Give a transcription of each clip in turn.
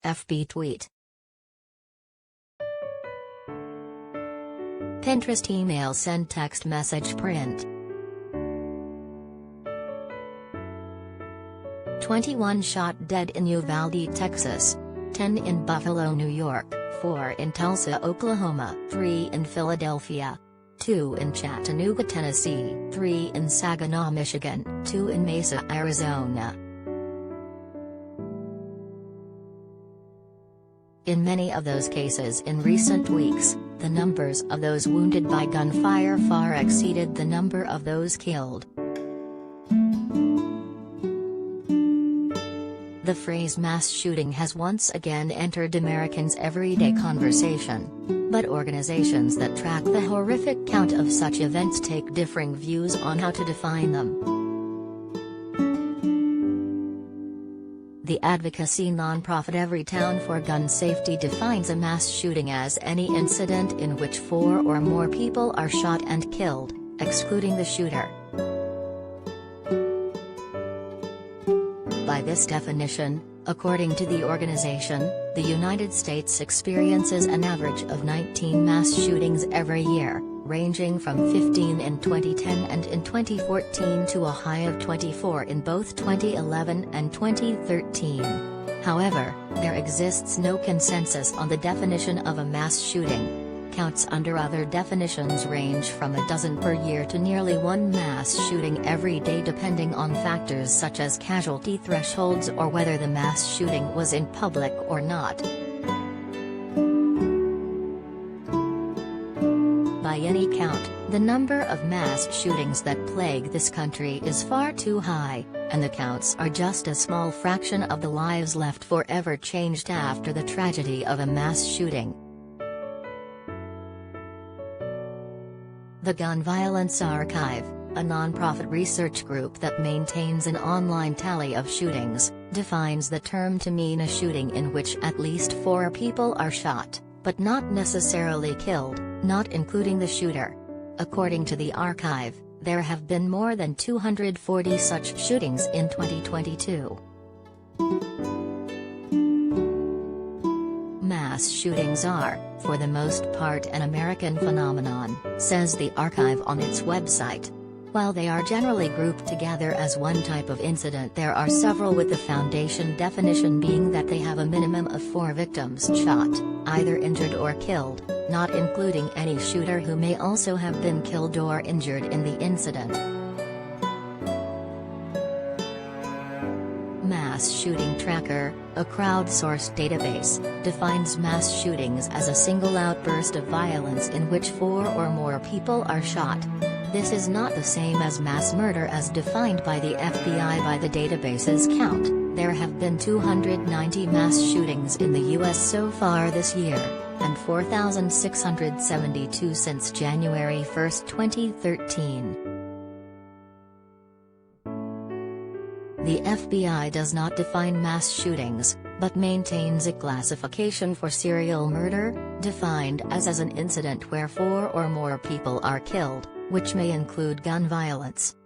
FB tweet. Pinterest email send text message print. 21 shot dead in Uvalde, Texas. 10 in Buffalo, New York, 4 in Tulsa, Oklahoma, 3 in Philadelphia, 2 in Chattanooga, Tennessee, 3 in Saginaw, Michigan, 2 in Mesa, Arizona. In many of those cases in recent weeks, the numbers of those wounded by gunfire far exceeded the number of those killed. The phrase mass shooting has once again entered Americans' everyday conversation. But organizations that track the horrific count of such events take differing views on how to define them. The advocacy nonprofit Everytown for Gun Safety defines a mass shooting as any incident in which 4 or more people are shot and killed, excluding the shooter. By this definition, according to the organization, the United States experiences an average of 19 mass shootings every year, ranging from 15 in 2010 and in 2014 to a high of 24 in both 2011 and 2013. However, there exists no consensus on the definition of a mass shooting. Counts under other definitions range from a dozen per year to nearly 1 mass shooting every day, depending on factors such as casualty thresholds or whether the mass shooting was in public or not. By any count, the number of mass shootings that plague this country is far too high, and the counts are just a small fraction of the lives left forever changed after the tragedy of a mass shooting. The Gun Violence Archive, a nonprofit research group that maintains an online tally of shootings, defines the term to mean a shooting in which at least 4 people are shot, but not necessarily killed, not including the shooter. According to the archive, there have been more than 240 such shootings in 2022. Mass shootings are, for the most part, an American phenomenon, says the archive on its website. While they are generally grouped together as one type of incident, there are several, with the foundation definition being that they have a minimum of 4 victims shot, either injured or killed, not including any shooter who may also have been killed or injured in the incident. Mass Shooting Tracker, a crowdsourced database, defines mass shootings as a single outburst of violence in which 4 or more people are shot. This is not the same as mass murder as defined by the FBI. By the database's count, there have been 290 mass shootings in the U.S. so far this year, and 4,672 since January 1, 2013. The FBI does not define mass shootings, but maintains a classification for serial murder, defined as an incident where 4 or more people are killed, which may include gun violence.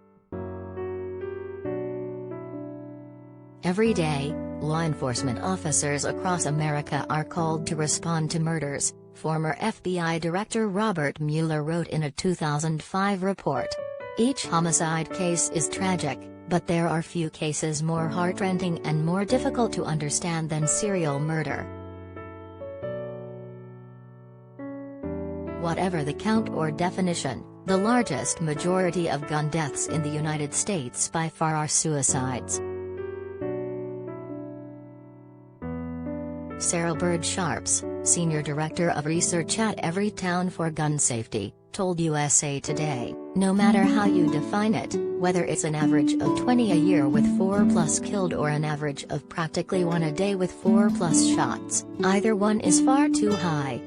Every day, law enforcement officers across America are called to respond to murders, former FBI Director Robert Mueller wrote in a 2005 report. Each homicide case is tragic, but there are few cases more heartrending and more difficult to understand than serial murder. Whatever the count or definition, the largest majority of gun deaths in the United States by far are suicides. Sarah Bird Sharps, Senior Director of Research at Everytown for Gun Safety, told USA Today, "No matter how you define it, whether it's an average of 20 a year with 4+ killed or an average of practically 1 a day with 4+ shots, either one is far too high.